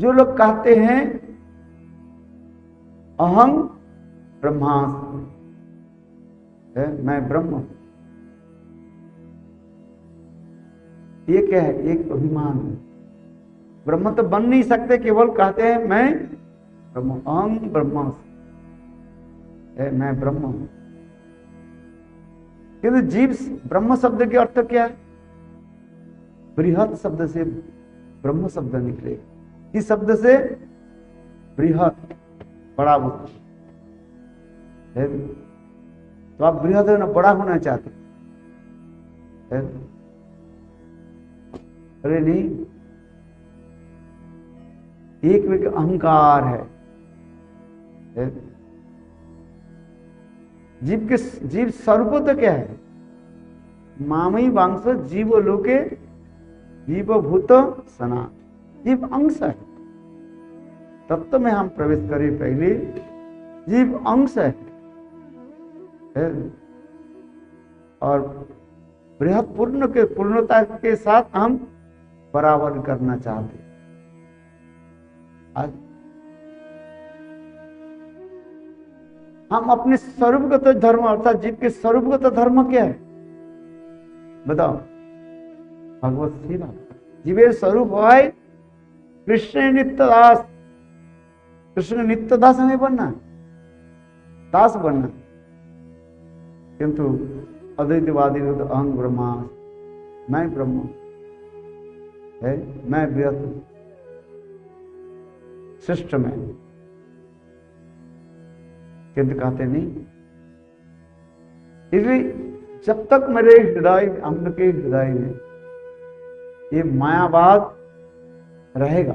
जो लोग कहते हैं अहं ब्रह्मास्मि, मैं ब्रह्म हूं, ये क्या है? एक अभिमान है। ब्रह्म तो बन नहीं सकते, केवल कहते हैं मैं ब्रह्म, अहं ब्रह्मास्मि, मैं ब्रह्म हूं। किंतु जीव, ब्रह्म शब्द के अर्थ क्या है? बृहत शब्द से ब्रह्म शब्द निकले। इस शब्द से बृहत, बड़ा वस्तु है। तो आप बृहत है ना, बड़ा होना चाहते है? अरे नहीं, एक अहंकार है। जीव स्वरूप तो क्या है? मामई वांश जीव लोके जीवभूत सना, जीव अंश है। तत्व में हम प्रवेश करें, पहले जीव अंश है। और बृहत पूर्ण के पूर्णता के साथ हम बराबर करना चाहते हैं। हम अपने स्वरूपगत धर्म, अर्थात जीव के स्वरूपगत धर्म क्या है बताओ? भगवत सेवा। जीवेर स्वरूप है कृष्ण नित्यदास। कृष्ण नित्यदास हमें बनना है, दास बनना। किंतु अद्वैतवादी लोग अहं ब्रह्मास्मि, मैं ब्रह्म है, मैं बृहत श्रेष्ठ में, किंतु कहते नहीं। इसलिए जब तक मेरे हृदय, हम लोग के हृदय में ये मायावाद रहेगा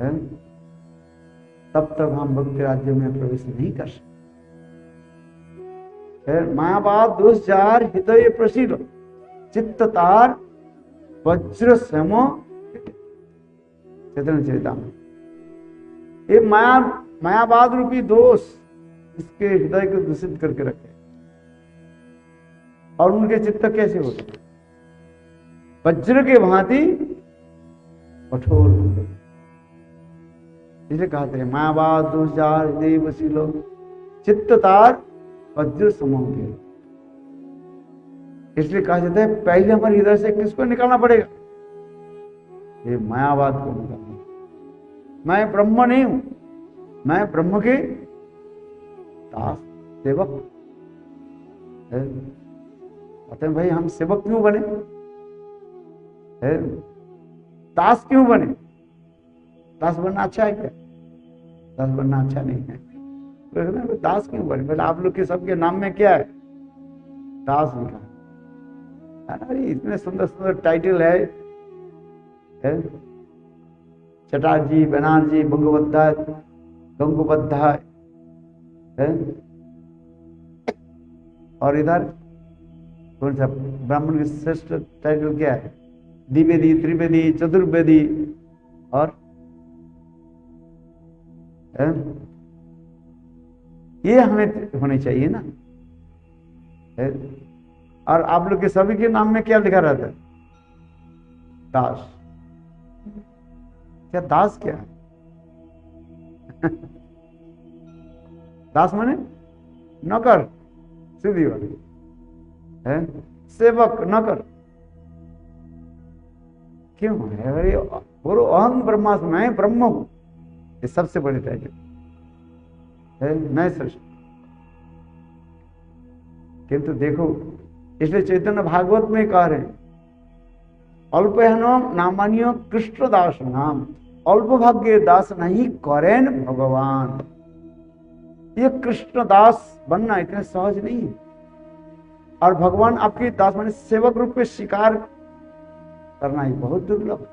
है, तब तक हम भक्ति राज्य में प्रवेश नहीं कर सकते। मायावाद दोष जार हृदय प्रसिद्ध, चित्त तार वज्र समो चैतन्य चरितामृत। ये मायावाद रूपी दोष इसके हृदय को दूषित करके रखे, और उनके चित्त कैसे होते? वज्र के भांति कठोर होते। इसलिए कहते हैं मायावाद दोष जार हृदय वसीलो, चित्त तार वज्र समो। इसलिए कहा जाता है पहले हमारे हृदय से किसको निकालना पड़ेगा? ये मायावाद को निकालना। मैं ब्रह्म नहीं हूं, मैं ब्रह्म के दास सेवक। कहते हैं भाई हम सेवक क्यों बने? दास क्यों बने? दास बनना अच्छा है क्या? दास बनना अच्छा नहीं है। तो दास क्यों बने? बोले आप लोग के सबके नाम में क्या है? दास लिखा है ना। इतने सुंदर सुंदर टाइटल है, चटर्जी, बनर्जी, गंगोपाध्याय, गंगोपाध्याय है। और इधर कौन सा ब्राह्मण की श्रेष्ठ टाइटल क्या है? द्विवेदी, त्रिवेदी, चतुर्वेदी। और ये हमें होनी चाहिए ना। और आप लोग के सभी के नाम में क्या लिखा रहता है? दास। क्या दास क्या है? दास माने नौकर, सीधी बात है। सेवक, नौकर क्यों है भाई? बोलो अहं ब्रह्मास्मि, मैं ब्रह्म हूं। ये सबसे बड़ी टाइटल है, मैं श्रेष्ठ। किंतु देखो, इसलिए चैतन्य भागवत में कह रहे हैं अल्पहनो नामान्यो कृष्ण दास नाम, अल्प भाग्य दास नहीं करेन भगवान। ये कृष्ण दास बनना इतने सहज नहीं है। और भगवान आपकी दास माने सेवक रूप में स्वीकार करना ही बहुत दुर्लभ।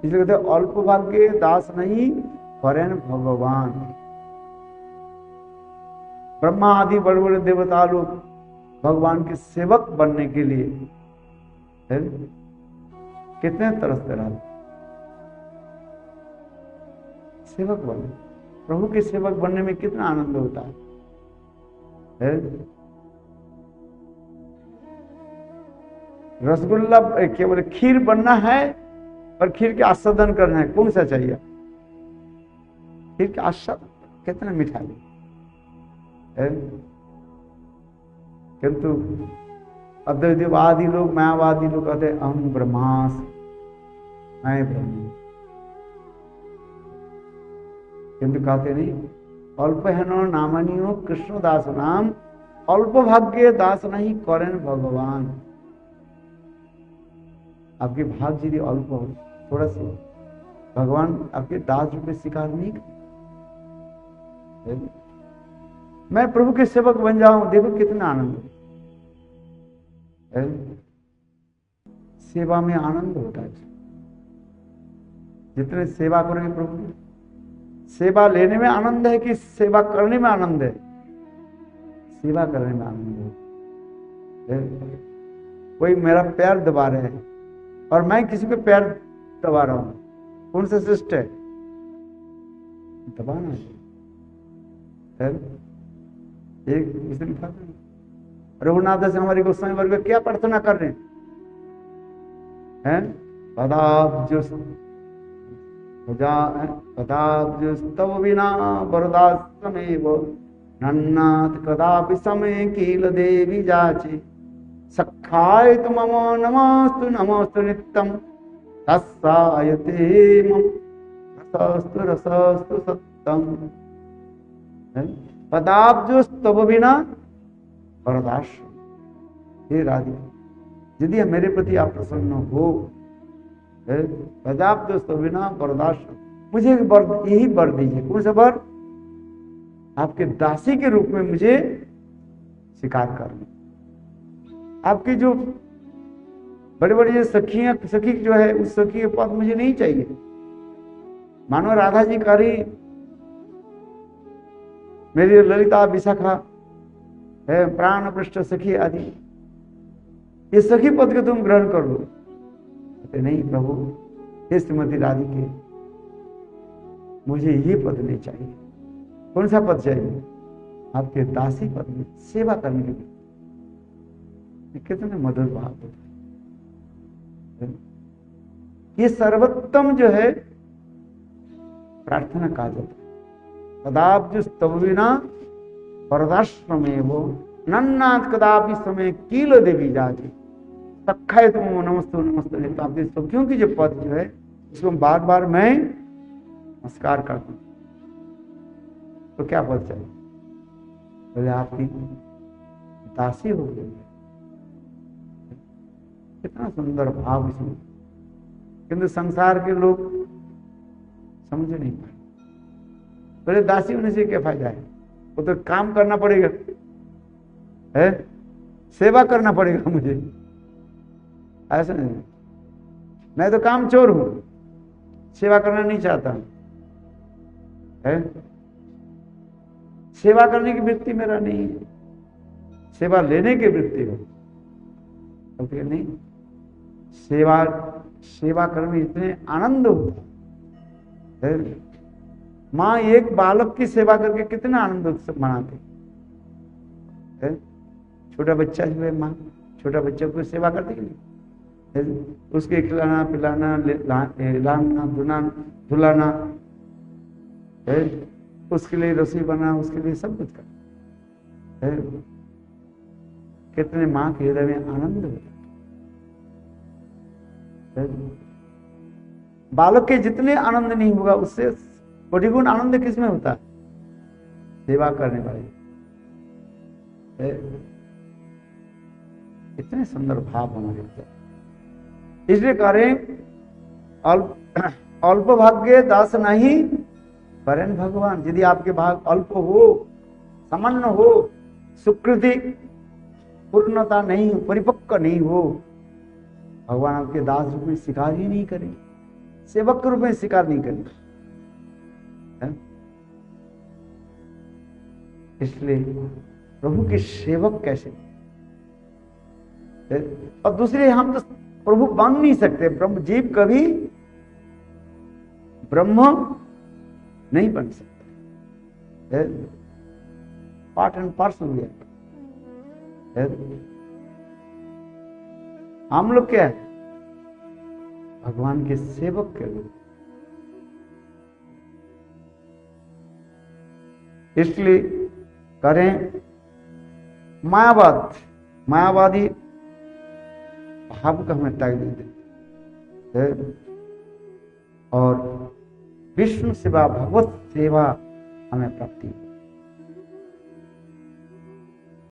इसलिए कहते हैं अल्प भाग्य दास नहीं करेन भगवान। ब्रह्मा आदि बड़े बड़े देवता लोग भगवान के सेवक बनने के लिए कितने तरसते रहते। सेवक बने, प्रभु के सेवक बनने में कितना आनंद होता है। रसगुल्ला केवल खीर बनना है और खीर के आस्वादन करना है, कौन सा चाहिए? खीर के आस्वादन कितना मीठा है, किंतु अद्वैतवादी लोग, मायावादी लोग कहते हैं अहम ब्रह्मास्मि, मैं ब्रह्म, किंतु कहते नहीं अल्प हेनो नामनियो कृष्ण दास नाम, अल्प भाग्य दास नहीं करें भगवान। आपके भाग्य यदि अल्प हो थोड़ा सा, भगवान आपके दास रूप में स्वीकार नहीं कर। मैं प्रभु के सेवक बन जाऊं, देखो कितना आनंद है। सेवा में आनंद होता है। जितने सेवा करेंगे प्रभु की, सेवा लेने में आनंद है कि सेवा करने में आनंद है? सेवा करने में आनंद है। कोई मेरा पैर दबा रहे हैं और मैं किसी के पैर दबा रहा हूं, कौन सा श्रेष्ठ है? दबाना है। एक दूसरे लिखा था रघुनाथ से हमारे गोस्वामी वर्ग क्या प्रार्थना कर रहे हैं? तव बिना वरदास्तमेव नन्नाथ कदापि समय कील देवी जाचे, सखाय तो मम नमस्तु नमस्तु नित्यम, तस्सायते मम रसस्तु रसस्तु सत्यम। पदाब्जोस्तव बिना वरदास। हे राधिका, यदि मेरे प्रति आप प्रसन्न हो, पदाब्जोस्तव बिना वरदास, मुझे यही वर दीजिए। कौन सा वर? आपके दासी के रूप में मुझे स्वीकार करना। आपकी जो बड़ी बड़ी सखियां, सखी जो है, उस सखी के पद मुझे नहीं चाहिए। मानो राधा जी का ही मेरी ललिता विशाखा है, प्राण पृष्ठ सखी आदि, ये सखी पद के तुम ग्रहण कर लो। नहीं प्रभु, हे श्रीमती राधिके, मुझे ये पद नहीं चाहिए। कौन सा पद चाहिए? आपके दासी पद में सेवा करने के लिए। कितने मधुर भाव होता है। ये सर्वोत्तम जो है प्रार्थना कहा जाता है। कदाब्ज स्तव बिना वरदाश्रमे वो नन्नाथ कदापि समय कील देवी जाती, सखाय तुम नमस्तु नमस्तु लेता। आपके सखियों की जो पद जो है उसको बार बार मैं नमस्कार करता हूं। तो क्या पद चाहिए? बोले आपकी दासी हो गई। कितना सुंदर भाव इसमें, किंतु संसार के लोग समझ नहीं पाए। बोले दासी होने से क्या फायदा है? वो तो काम करना पड़ेगा, है सेवा करना पड़ेगा मुझे। ऐसा नहीं, मैं तो काम चोर हूं, सेवा करना नहीं चाहता है। सेवा करने की वृत्ति मेरा नहीं है, सेवा लेने की वृत्ति है। तो नहीं, सेवा करने में इतने आनंद होता है। माँ एक बालक की सेवा करके कितना आनंद मनाते है। छोटा बच्चा जो है, माँ छोटा बच्चा को सेवा करती है, उसके खिलाना पिलाना, लाना धुलाना है, उसके लिए रसोई बना, उसके लिए सब कुछ कर है। कितने माँ के हृदय में आनंद होता है। बालक के जितने आनंद नहीं होगा, उससे कोटिगुण आनंद किसमें होता है? सेवा करने वाले। इतने सुंदर भाव हमारे होते हैं। इसलिए करें अल्प भाग्य दास नहीं करें भगवान। यदि आपके भाग अल्प हो, सामान्य हो, सुकृति पूर्णता नहीं हो, परिपक्व नहीं हो, भगवान आपके दास रूप में स्वीकार ही नहीं करें, सेवक के रूप में स्वीकार नहीं करें। इसलिए प्रभु के सेवक कैसे? और दूसरे, हम तो प्रभु बन नहीं सकते। ब्रह्म जीव कभी ब्रह्म नहीं बन सकता। पार्ट एंड पार्सल हो गया। हम लोग क्या है? भगवान के सेवक के रूप। इसलिए करें मायावादी भाव का हमें त्याग देते और विष्णु सेवा, भगवत सेवा हमें प्राप्ति।